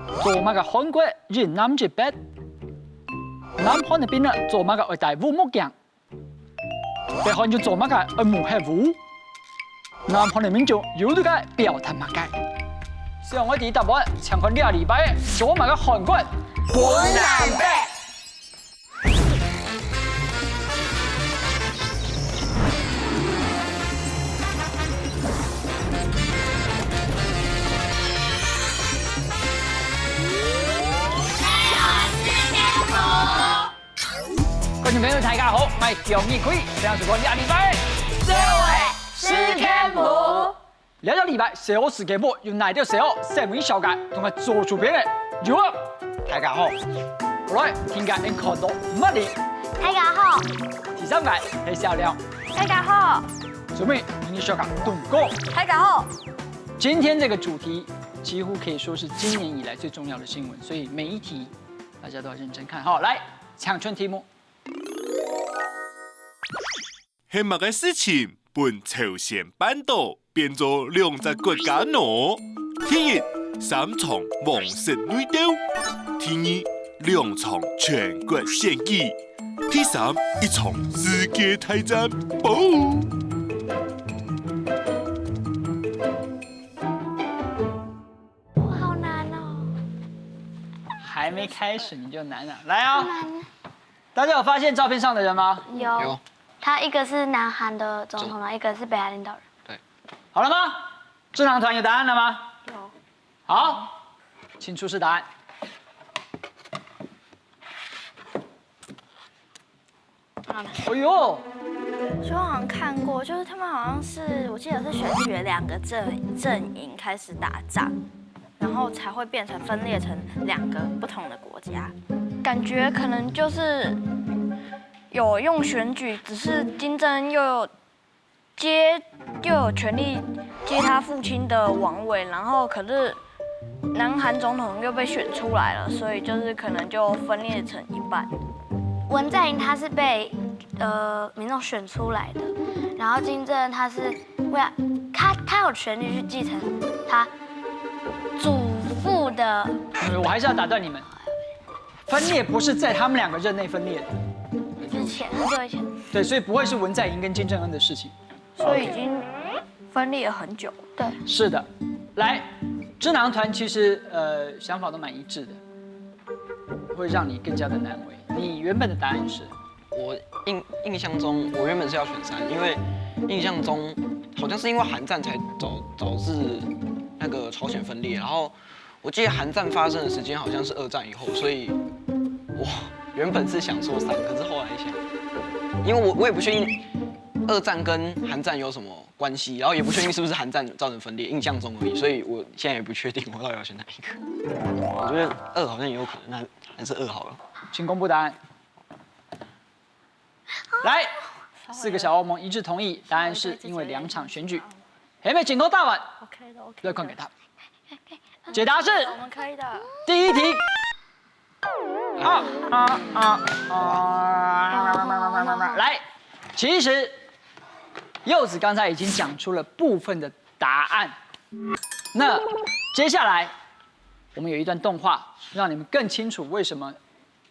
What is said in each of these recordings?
做乜嘅韓國越南之北，南韓那邊呢做乜嘅愛戴烏木匠，北韓就做乜嘅愛木黑烏，南韓的民眾有啲嘅表態乜嘅。希望我哋答案搶看2禮拜做乜嘅韓國本南北。觀眾朋友大家好，我係楊義奎，請收看2禮拜社會史 Camp。嚟到禮拜社會史 Camp，要嚟到社會新聞小解同埋做主編嘅有啊，大家好。好來，聽解應看到乜嘢？大家好，第3屆係小亮。大家好，準備明日小解動過。大家好。今天這個主題幾乎可以說是今年以來最重要的新聞，所以每一題大家都要認真看。好，來搶春題目。係乜嘅事情本朝鮮半島變做2個國家呢？第一，3場皇室內鬥；第二，2場全國選舉；第三，1場世界大戰。哇，好難哦！還沒開始你就難了，來啊！大家有發現照片上的人嗎？有。他一個是南韓的總統，然後一個是北韓領導人。對。好了嗎？智囊團有答案了嗎？有。好，請出示答案。哎呦！就好像看過，就是他們好像是，我記得是選舉了2個陣營開始打仗，然後才會變成分裂成2個不同的國家。感覺可能就是有用選舉，只是金正恩又有權力接他父親的王位，然後可是南韓總統又被選出來了，所以就是可能就分裂成一半。文在寅他是被民眾選出來的，然後金正恩他是為了他有權利去繼承他祖父的。我還是要打斷你們，分裂不是在他們2個任內分裂的，之前很久以前。對，所以不會是文在寅跟金正恩的事情，所以已經分裂了很久。對，是的。來，智囊團其實想法都蠻一致的，會讓你更加的難為。你原本的答案是？我印象中，我原本是要選3，因為印象中好像是因為韓戰才導致那個朝鮮分裂，然後我記得韓戰發生的時間好像是2戰以後，所以我原本是想說3，可是後來想，因為我也不確定2戰跟韓戰有什麼關係，然後也不確定是不是韓戰造成分裂，印象中而已，所以我現在也不確定我到底要選哪一個。我覺得2好像也有可能，那還是2好了。請公布答案。來，4個小歐盟一致同意，答案是因為2場選舉。黑妹請投大碗，樂坤給他。解答是我們可以的。第1題。來，其實柚子剛才已經講出了部分的答案，那接下來我們有一段動畫，讓你們更清楚為什麼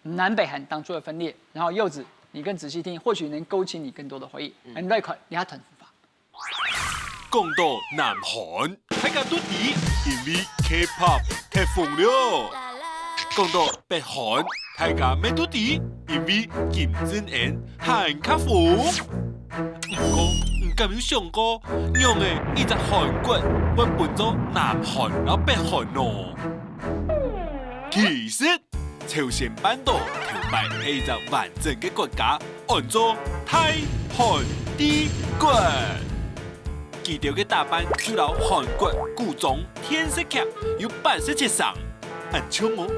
南北韓當初的分裂。然後柚子，你更仔細聽，或許能勾起你更多的回憶。你來看，你下團法。講到南韓，大家都知因為 K-pop 太瘋了。講到北韓，大家咩都知因為金正恩韓卡瘋。不過，唔敢有想過，讓嘅一隻韓國會分做南韓和北韓咯。其實，朝鮮半島頭擺係一個完整嘅國家，按做大韓帝國。記條嘅打扮就留韓國古裝天色劇有87上，很搶哦。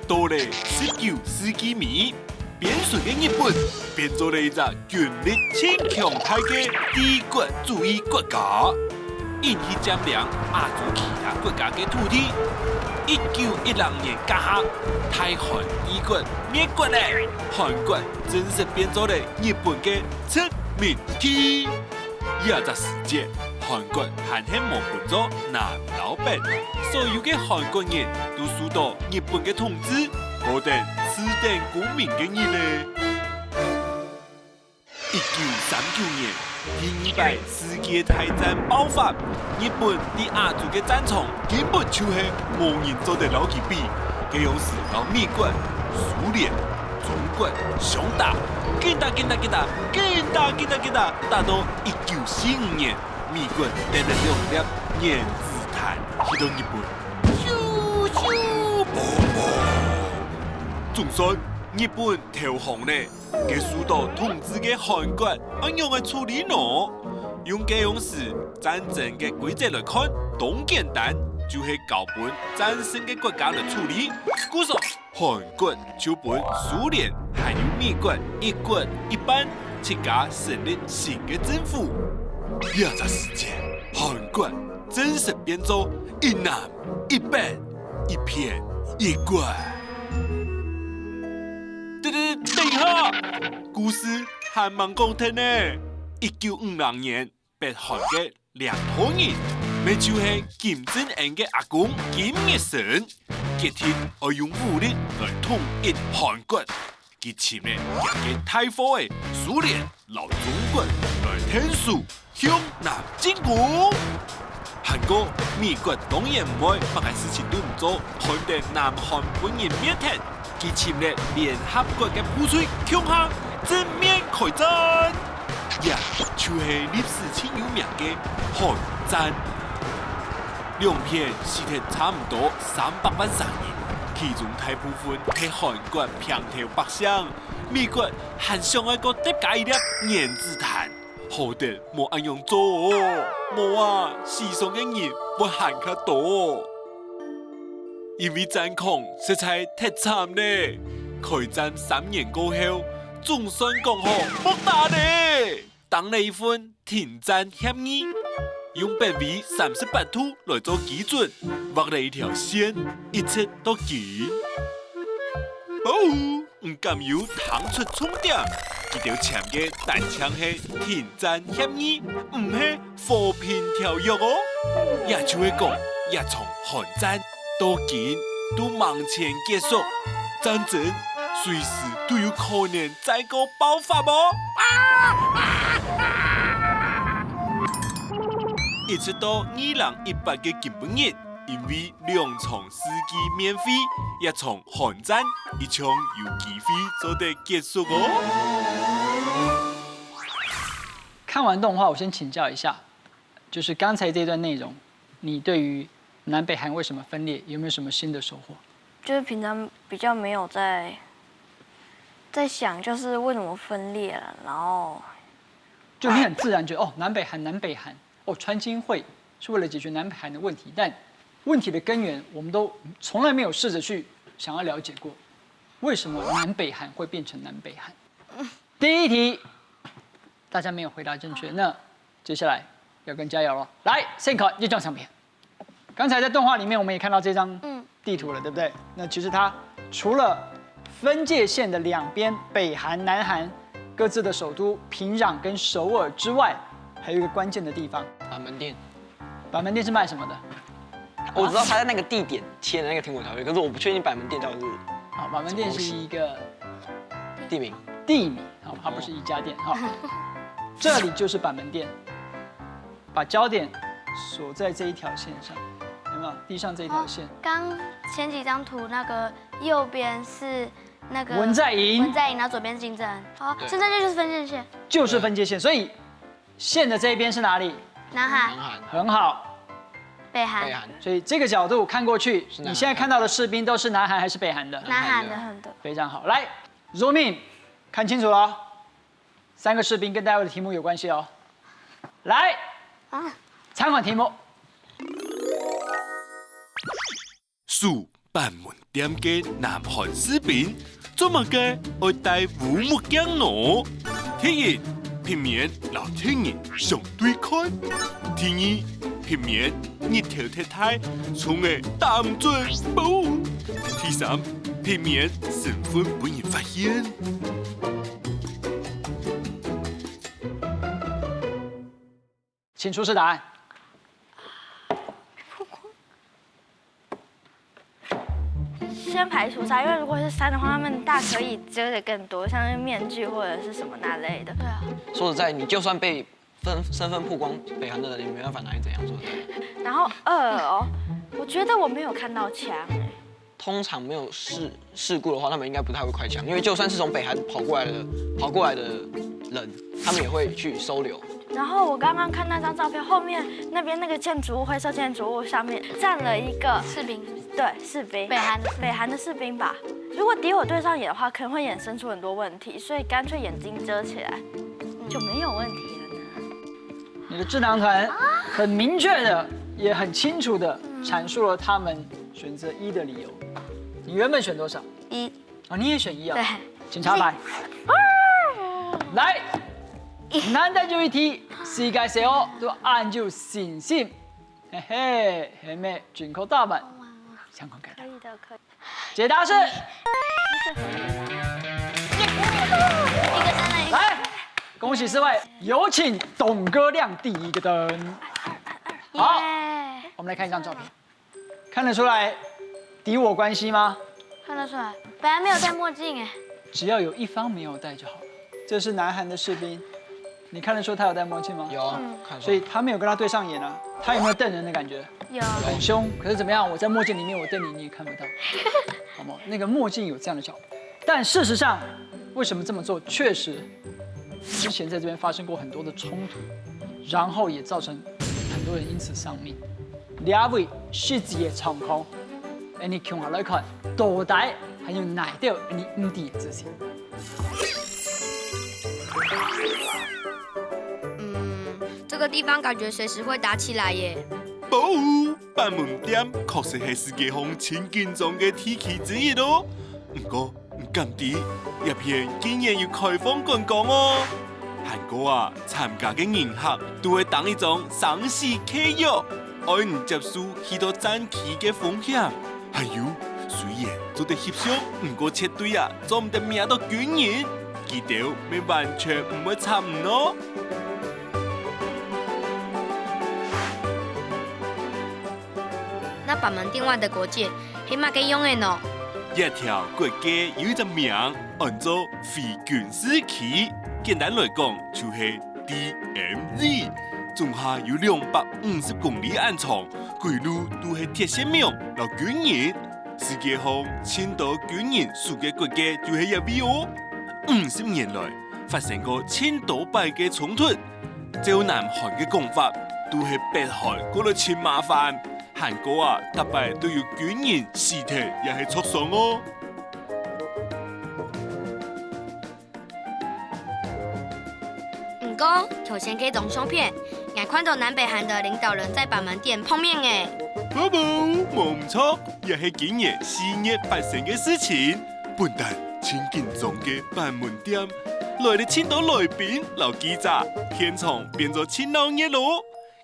到嚟19世紀尾，變順嘅日本變做了一個權力超強大嘅帝國主義國家，引起佔領亞洲其他國家嘅土地。1910年家下，大韓帝國滅國咧，韓國正式變做了日本嘅殖民地。20世紀，韩國還係冇分做南老北，所有嘅韓國人都受到日本嘅統治，何等此等公民嘅日咧！1939年，第2擺世界大戰爆發，日本喺亞洲嘅戰場根本就係冇人做得牢佢比，佢樣是由美國、蘇聯、中國相打，打到1945年。美國得了2粒原子彈，去到日本，咻咻啵啵。總算日本投降咧，佢受到統治嘅韓國怎樣嘅處理呢？用這樣式戰爭嘅規則來看，當簡單就係交本戰勝嘅國家來處理。故說韓國就本蘇聯還有美國一國一班7家成立新嘅政府。這時間，韓國正式變做一南一北一片一國。等一下，故事還蠻講聽呢。1950年，北韓嘅兩頭人，咪就係金正恩嘅阿公金日成，決定要用武力來統一韓國。佢前面嘅大火嘅蘇聯、老中國來天數向南進攻。韓國、美國當然唔會乜嘅事情都唔做，看得南韓本人面聽，佢前面聯合國嘅部隊強行正面開戰，也就係歷史前有名嘅韓戰。兩片死得差唔多300萬人。其中大部分係韓國平頭百姓，美國還想一個得加一粒原子彈，好得冇咁樣做哦，冇啊，世上嘅人會喊較多，因為戰況實在太慘咧。開戰3年過後，總算講好冇打咧，當了一份停戰協議。用38圖來做基準，畫了一條線，一直到盡。唔敢要彈出重點，佢條簽嘅單槍係停戰協議，唔係和平條約哦。也就係講，也從韓戰到盡都忙前結束，戰爭隨時都有可能再個爆發哦。一直到2018嘅今本日，因為2場司機免費，一場韓戰，一場有機會做得結束哦。看完動畫，我先請教一下，就是剛才這段內容，你對於南北韓為什麼分裂，有沒有什麼新的收穫？就是平常比較沒有在想，就是為什麼分裂了，然後就你很自然覺得哦，南北韓。哦，川金會是為了解決南北韓的問題，但問題的根源我們都從來沒有試着去想要了解過，為什麼南北韓會變成南北韓？第一題大家沒有回答正確，那接下來要跟加油了。來，先看一張相片，剛才在動畫裡面我們也看到這張地圖了，對不對？那其實它除了分界線的兩邊北韓、南韓各自的首都平壤跟首爾之外，還有一個關鍵的地方，板門店。板門店是賣什麼的？我知道他在那個地點簽的那個停火條約，可是我不確定板門店到底是。好，板門店是一個地名。地名，好，它不是一家店。好，這裡就是板門店，把焦點鎖在這一條線上，有沒有？地上這一條線。剛前幾張圖那個右邊是那個文在寅，然後左邊是金正恩。好，現在就是分界線。就是分界線，所以線的這一邊是哪裡？南韓。很好。北韓。所以這個角度看過去，你現在看到的士兵都是南韓還是北韓的？南韓的。非常好，來 zoom in， 看清楚了，3個士兵跟待會的題目有關係哦。來，參考題目。數板門店嘅南韓士兵做乜嘅愛戴護目鏡呢？第一，平面老天人相對看；第二，平面日頭太太，從而打唔準保；第三，平面身份被人發現。請出示答案。先排除3，因为如果是3的话，他们大可以遮得更多，像是面具或者是什么那类的。对啊，说实在，你就算被身份曝光，北韩的人也没办法拿你怎样。说实在，然后2哦，我觉得我没有看到枪哎。通常没有事故的话，他们应该不太会开枪，因为就算是从北韩跑过来的人，他们也会去收留。然后我刚刚看那张照片，后面那边那个建筑物，灰色建筑物上面站了一个士兵，对，士兵，北韩的士兵吧。如果敌我对上眼的话，可能会衍生出很多问题，所以干脆眼睛遮起来就没有问题了呢。你的智囊团很明确的，也很清楚的阐述了他们选择1的理由。你原本选多少？1。啊，你也选1啊？对。请插牌。来，难得就一题，世界上哦都按照信心，嘿嘿，下面准确答案，相关解答。可以的，可以。解答是。来，恭喜4位，有请董哥亮第1个灯。好，我们来看一张照片，看得出来敌我关系吗？看得出来，本来没有戴墨镜哎。只要有一方没有戴就好了。这是南韩的士兵，你看得出他有戴墨镜吗？有啊，看所以他没有跟他对上眼啊。他有没有瞪人的感觉？有。很凶，可是怎么样？我在墨镜里面，我瞪你，你也看不到，好吗？那个墨镜有这样的效果，但事实上，为什么这么做？确实，之前在这边发生过很多的冲突，然后也造成很多人因此丧命。2位实际的状况，你看下来看，到底还有哪条你5点的自信？这个地方感觉随时会打起来耶。保护板门店确实是世界上千紧张的天气之一哦。不过，今年叶片竟然要开放观光哦。韩國啊，參加嘅人客都會當一種賞識契約，愛唔接受許多戰旗嘅風險。還有，雖然做得翕相，不過絕對啊，做唔得命到軍人，記得咪完全唔會參與哦。那板門店外的國界，起碼幾用的呢？一條國界有一個名，按做非軍事區。簡單來講，就是 DMZ， 總下有250公里安長，規路都係鐵線苗，留軍人。世界上千多軍人住嘅國家就係入邊哦。50年來發生過千多敗嘅衝突，照南韓嘅講法，都係北韓嗰度嫌麻煩。韓國啊，特別都有軍人屍體也係灼傷哦。不過，頭先嘅動相片，我看到南北韓的領導人在板門店碰面誒。寶寶，冇唔錯，也係今年4月發生嘅事情。本但千緊張嘅板門店，來了千多來賓，留記者，現場變咗千鬧熱咯。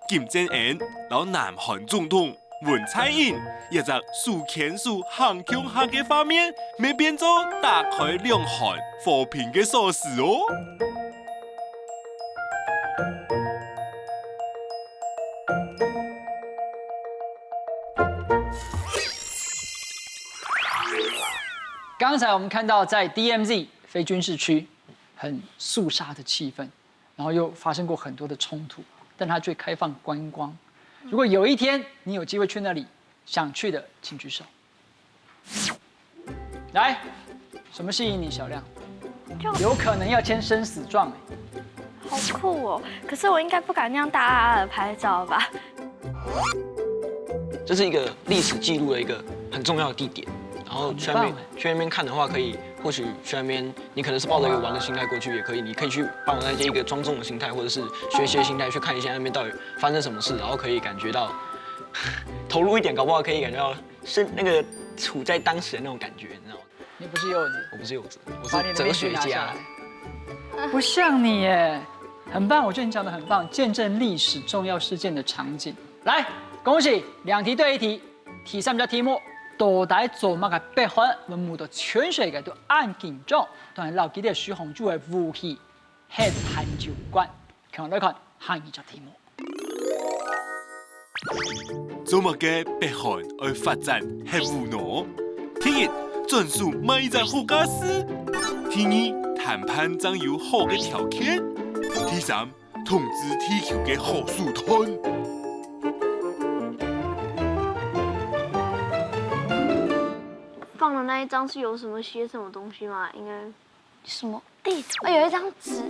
金正恩，老南韓總統文在寅，一隻手牽手行強下嘅畫面，咪變咗打開兩韓和平嘅鎖匙哦。刚才我们看到在 DMZ 非军事区，很肃杀的气氛，然后又发生过很多的冲突，但它却开放观光。如果有一天你有机会去那里，想去的请举手。来，什么吸引你，小亮？有可能要签生死状哎。好酷哦！可是我应该不敢那样大大的拍照吧？这是一个历史记录的一个很重要的地点。然后去那边看的话，可以或许去那边，你可能是抱着一个玩的心态过去也可以，你可以去抱着一个庄重的心态，或者是学习的心态去看一下那边到底发生什么事，然后可以感觉到投入一点，搞不好可以感觉到是那个处在当时的那种感觉，你知道吗？你不是柚子，我不是柚子，我是哲学家。不像你耶，很棒，我觉得你讲的很棒，见证历史重要事件的场景。来，恭喜2題對1題，題3隻題目。到底做乜嘅北韓會冒到全世界都按緊張，但係留記啲許紅珠嘅武器核彈照關。強嚟看下2隻題目。做乜嘅北韓愛發展核武呢？第一，专属卖在好家私；第二，谈判将有好嘅条件；第三，统治地球嘅好手段。放的那一张是有什么写什么东西吗？应该什么地图？有一张纸。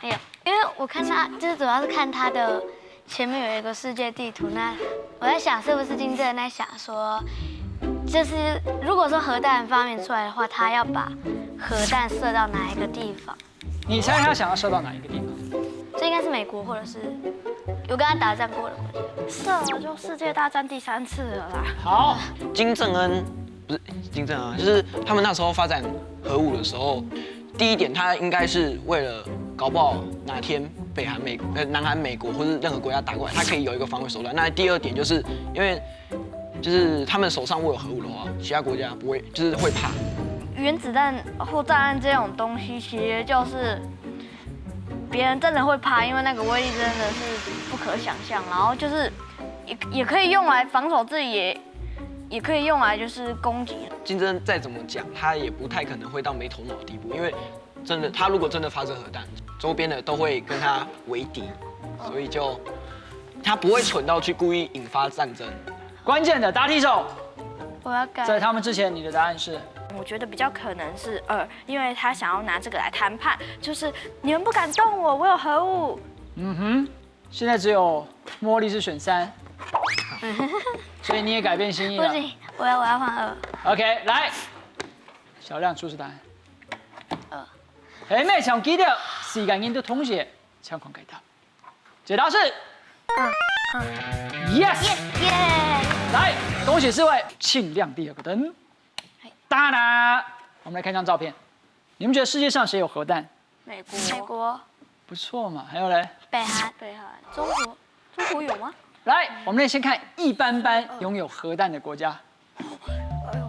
哎呀，因为我看他就是主要是看他的前面有一个世界地图，那我在想是不是金正在想说，就是如果说核弹发明出来的话，他要把核弹射到哪一个地方？你猜他想要射到哪一个地方？这应该是美国或者是有跟他打仗过的国家。射了就世界大战第3次了啦。好，金正恩不是金正恩啊，就是他们那时候发展核武的时候，第一点他应该是为了搞不好哪天南韩、美国或是任何国家打过来，他可以有一个防卫手段。那第二点就是因为就是他们手上握有核武的话，其他国家不会就是会怕。原子弹或炸弹这种东西，其实就是别人真的会怕，因为那个威力真的是不可想象。然后就是也可以用来防守自己，也可以用来就是攻击。金正恩再怎么讲，他也不太可能会到没头脑的地步，因为真的他如果真的发射核弹，周边的都会跟他为敌，所以就他不会蠢到去故意引发战争。关键的答题手，我要改。在他们之前，你的答案是？我觉得比较可能是2，因为他想要拿这个来谈判，就是你们不敢动我，我有核武。嗯哼，现在只有茉莉是选3，所以你也改变心意了。不行，我要换2。OK， 来，小亮出示答案。2。下面请记得时间印度同学抢空解答。解答是Yes， 耶！来，恭喜4位，请亮第2个灯。当然，我们来看张照片，你们觉得世界上谁有核弹？美国，美国、不错嘛，还有嘞。北韩、中国，中国有吗？来，我们来先看一般般拥有核弹的国家。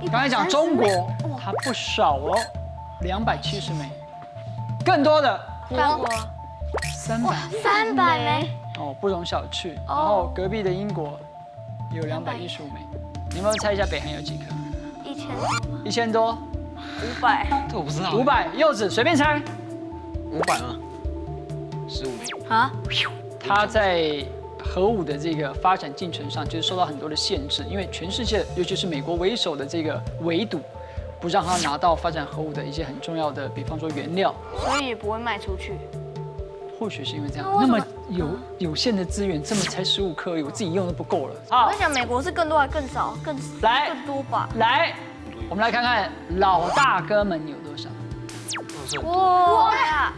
刚才讲中国，它不少哦，270枚，更多的法国300 300枚，哦，不容小觑。然后隔壁的英国有215枚，你们猜一下北韩有几颗？1000多。 500，这我不知道。 500，柚子随便猜。 500吗？15枚。啊？它在核武的这个发展进程上，就是受到很多的限制，因为全世界，尤其是美国为首的这个围堵，不让它拿到发展核武的一些很重要的，比方说原料。所以也不会卖出去。或许是因为这样，那么有限的资源，这么才15颗，我自己用都不够了。好我在，想美国是更多还更少，更多吧？来，我们来看看老大哥们有多少，哇呀！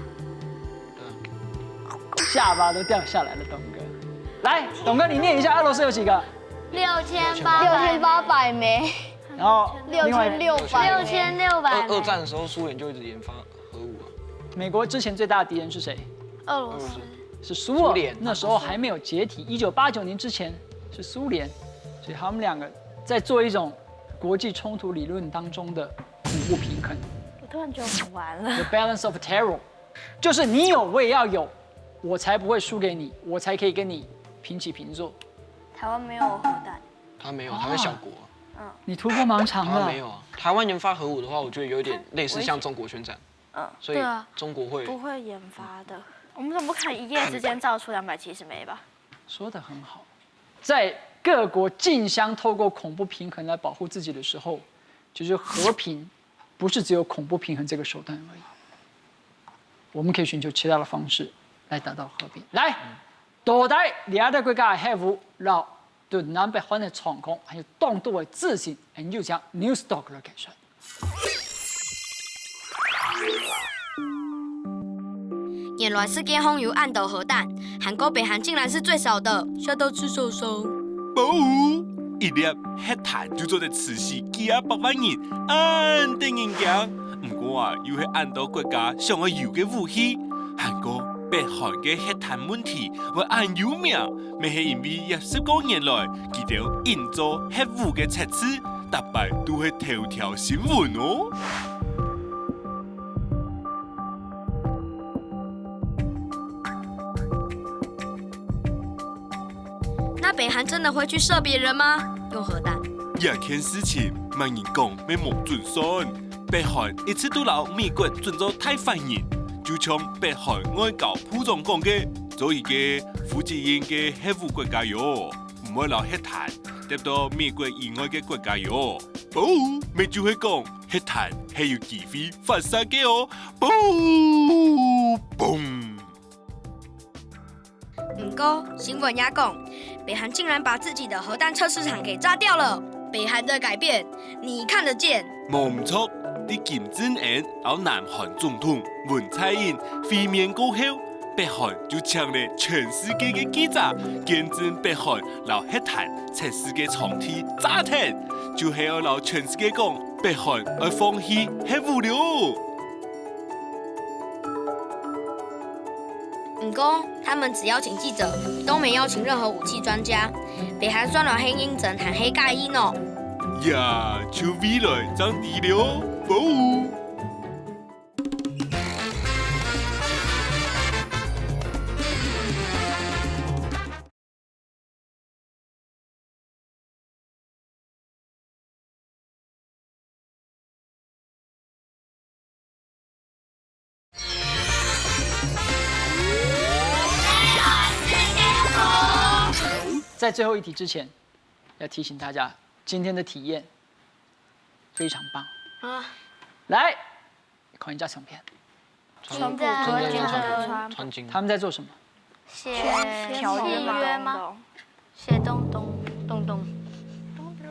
下巴都掉下来了，董哥。来，董哥，你念一下俄罗斯有几个？ 6800枚，然后另外6600二战的时候，苏联就一直研发核武啊。美国之前最大的敌人是谁？俄罗斯。是苏俄联，那时候还没有解体。1989年之前是苏联，所以他们两个在做一种国际冲突理论当中的恐怖平衡我突然觉得很完了。 ，the balance of terror， 就是你有我也要有，我才不会输给你，我才可以跟你平起平坐。台湾没有核弹，他没有，台湾小国。你突破盲肠了台湾没。有啊。台湾研发核武的话，我觉得有点类似像中国宣战。所以对啊中国会不会研发的。我们总不可能一夜之间造出270枚吧？说得很好，在各国竞相透过恐怖平衡来保护自己的时候，就是和平，不是只有恐怖平衡这个手段而已。我们可以寻求其他的方式来达到和平。来，到底其他的国家的核武，让对南北韩的闯空还有动作的自信，研究将 New Stock 来改善。原来世界拥有暗斗核弹，韩国、北韩竟然是最少的，吓到吃手手。保护一粒核弹就做得持续几百万人安定人家。不过啊，又是按到国家上个有嘅武器，韩国、北韩嘅核弹问题为按有名，咪係因為20多年來，佢哋印造核武嘅設施，特別都係頭條新聞哦。那那北韩真的会去射别人吗？用核弹？这件事情，万人讲要莫准信。北韩一直都留美国准做太犯人，就像北韩外交部长讲嘅，做一个负责任嘅核武国家哟，唔会留核弹得到美国以外嘅国家哟。不，咪就係講核彈係有機會發射嘅哦。不，嘣！不过新聞也講，北韓竟然把自己的核彈測試場給炸掉了。北韓的改變，你看得見？冇唔錯，啲金正恩有南韓總統文在寅會面過後，北韓就請嚟全世界嘅記者見證北韓留核彈測試嘅場地炸停，就係要留全世界講北韓要放棄核武了。不過他們只邀請記者，都沒邀請任何武器專家。北韓酸落黑鷹陣和黑介伊呢？呀，就未來爭啲了，不。在最后一题之前，要提醒大家，今天的体验非常棒啊！来，看一下相片，全部穿金。他们在做什么？写条约吗？写东东。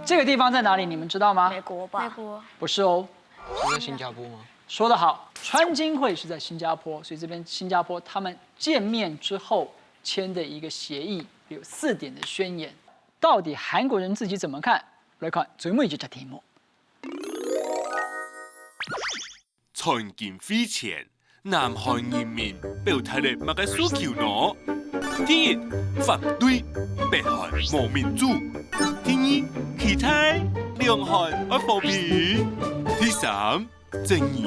这个地方在哪里？你们知道吗？美国吧？美国。不是哦。是在新加坡吗？说得好，川金会是在新加坡，所以这边新加坡他们见面之后签的一个协议。有4點的宣言，到底韓國人自己怎麼看？來看最尾一條題目。參建會前，南韓人民表態了乜嘅訴求呢？第一，反對北韓冇民主；第二，期待兩韓要和平；第三，正義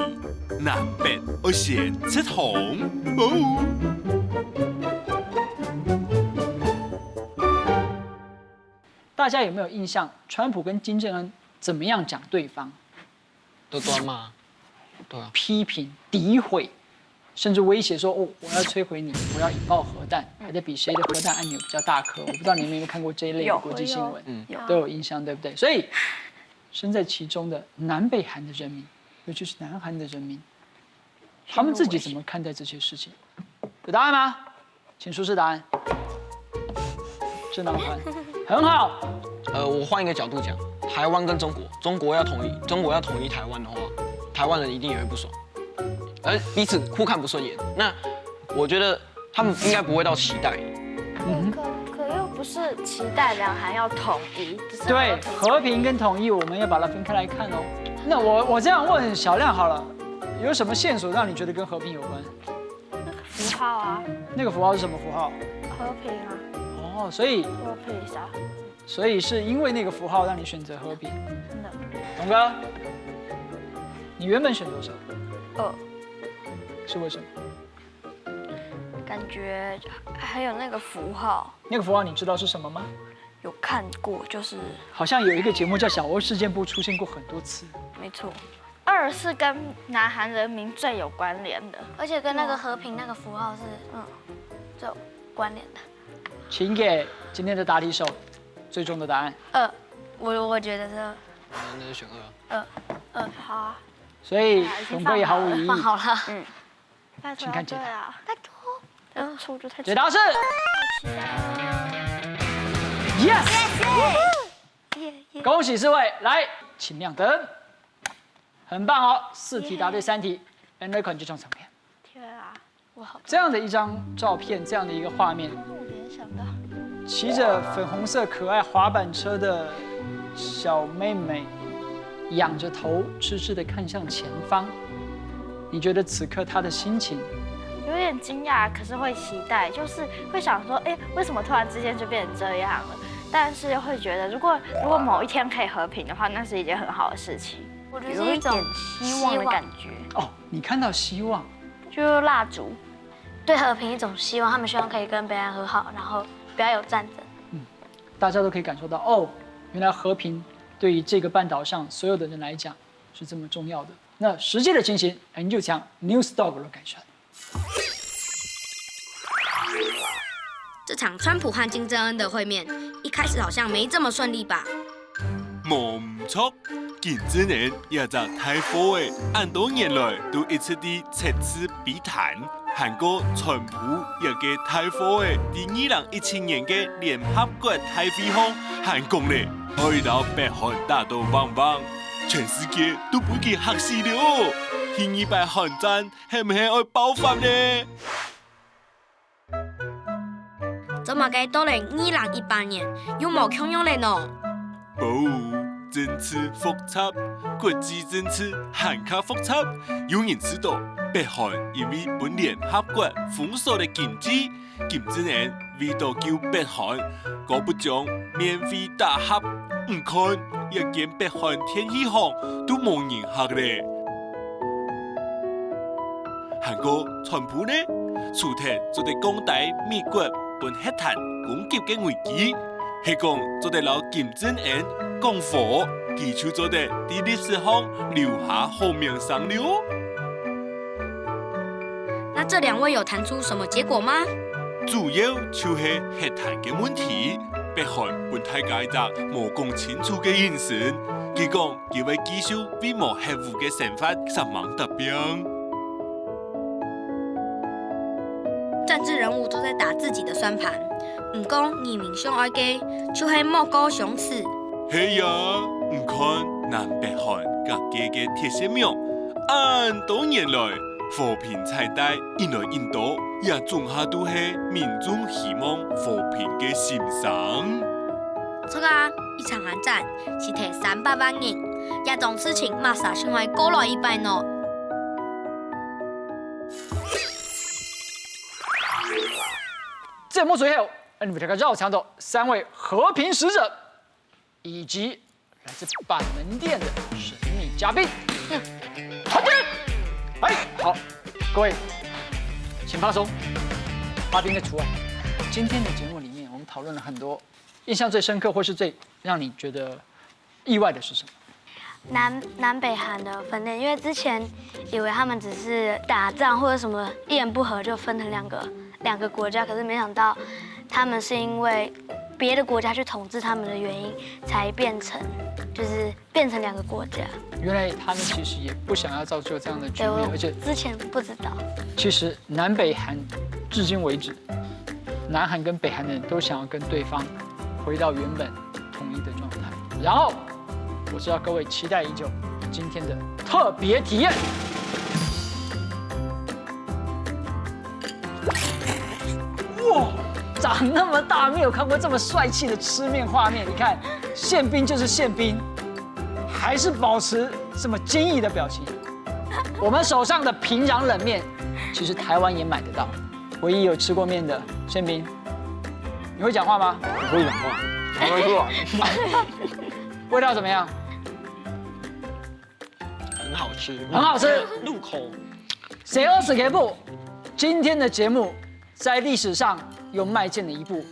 南北要先出紅。大家有没有印象？川普跟金正恩怎么样讲对方？都端骂，对啊，批评、诋毁，甚至威胁说：“哦，我要摧毁你，我要引爆核弹，还在比谁的核弹按钮比较大颗。”我不知道你们有没有看过这一类的国际新闻，都有印象，对不对？所以，身在其中的南北韩的人民，尤其是南韩的人民，他们自己怎么看待这些事情？有答案吗？请出示答案。正当团，很好。我换一个角度讲，台湾跟中国要统一台湾的话，台湾人一定也会不爽，而彼此互看不顺眼。那我觉得他们应该不会到期待。可又不是期待两韩要统一，对，和平跟统一我们要把它分开来看哦。那我这样问小亮好了，有什么线索让你觉得跟和平有关？那个符号啊。那个符号是什么符号？和平啊。哦，所以和平啥？所以是因为那个符号让你选择和平。真的。董哥，你原本选多少？2。是为什么？感觉还有那个符号。那个符号你知道是什么吗？有看过，就是好像有一个节目叫《小欧事件簿》，出现过很多次。没错。2是跟南韩人民最有关联的，而且跟那个和平那个符号是最有关联的。请给今天的答题手最终的答案。2，我觉得是2。那就选2。2。好啊。所以董哥也毫无疑义。放好了。请看解答。拜托。错就太。解答是。Yes。恭喜4位，来，请亮灯。很棒哦，4题答对3题 ，Enrico 就中奖片。天啊，我好。这样的一张照片，这样的一个画面，我联想到骑着粉红色可爱滑板车的小妹妹，仰着头，痴痴地看向前方。你觉得此刻她的心情？有点惊讶，可是会期待，就是会想说，哎，为什么突然之间就变成这样了？但是又会觉得，如果某一天可以和平的话，那是一件很好的事情。我觉得是一种希望的感觉。哦，你看到希望，就是蜡烛，对和平一种希望，他们希望可以跟北韩和好，然后不要有战争。大家都可以感受到，哦，原来和平对于这个半岛上所有的人来讲是这么重要的。那实际的情形，我们就将 Newsdog 来改善。这场川普和金正恩的会面，一开始好像没这么顺利吧？冇唔错，金正恩也在太火的，按多年来都一直地切磋比谈。韩国川普也嘅太火的，第2017年嘅聯合國大會上，韓講咧可以到北韓打到旺旺，全世界都俾佢嚇死了。第二擺韓戰係唔係會爆發呢？怎麼嘅到嚟2018年有冇強用嚟呢？政治複雜，國際政治更加複雜。有人知道北韓因為本聯合國封鎖的經濟，金正恩為咗救北韓，我不將免費打核，唔看一件北韓天氣航都冇人嚇咧。韓國川普呢，出題就係講大美國本核彈攻擊嘅危機，係講就係老金正恩講火，佢就做得喺歷史上留下好名聲了。那這兩位有談出什麼結果嗎？主要就是核彈嘅問題，北韓本大家就冇講清楚嘅因素，佢講佢會繼續為冇核武嘅想法上網答辯。政治人物都在打自己的算盤，唔講移民上愛嘅，就係莫高雄刺。係呀，唔看南北韓各家嘅鐵線苗，按多年來和平彩帶引來印度，也種下都係民眾希望和平嘅心聲。這個一場韓戰是提300萬人，這種事情馬上成為過來一百呢。節目最後，你們這個繞場的3位和平使者，以及來自板門店的神秘嘉賓，團結！哎，好，各位，請放鬆，嘉賓的除外。今天的節目裡面，我們討論了很多，印象最深刻或是最讓你覺得意外的是什麼？南北韓的分裂，因為之前以為他們只是打仗或者什麼一言不合就分成兩個國家，可是沒想到他們是因為別的國家去統治他們的原因，才變成2個國家。原來他們其實也不想要造就這樣的局面，而且之前不知道。其實南北韓至今為止，南韓跟北韓的人都想要跟對方回到原本統一的狀態。然後，我知道各位期待已久今天的特別體驗。哇，長那麼大沒有看過這麼帥氣的吃麵畫面。你看，憲兵就是憲兵，還是保持這麼堅毅的表情。我們手上的平壤冷麵，其實台灣也買得到。唯一有吃過麵的憲兵，你會講話嗎？不會講話，我會說。味道怎麼樣？很好吃，很好吃，入口。誰餓死誰不？今天的節目在歷史上又邁進了一步，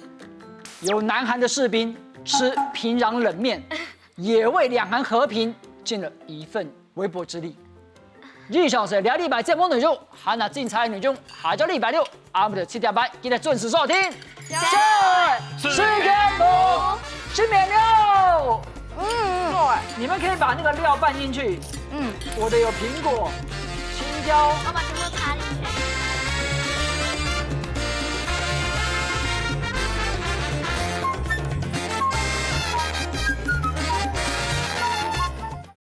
有南韓的士兵吃平壤冷麵，也為兩韓和平盡了一份微薄之力。日常是聊禮拜節目內容，還那精彩內容，下週禮拜六阿姆的7點半記得準時收聽。4點半吃麵料。你們可以把那個料拌進去。我的有蘋果、青椒。我把全部擦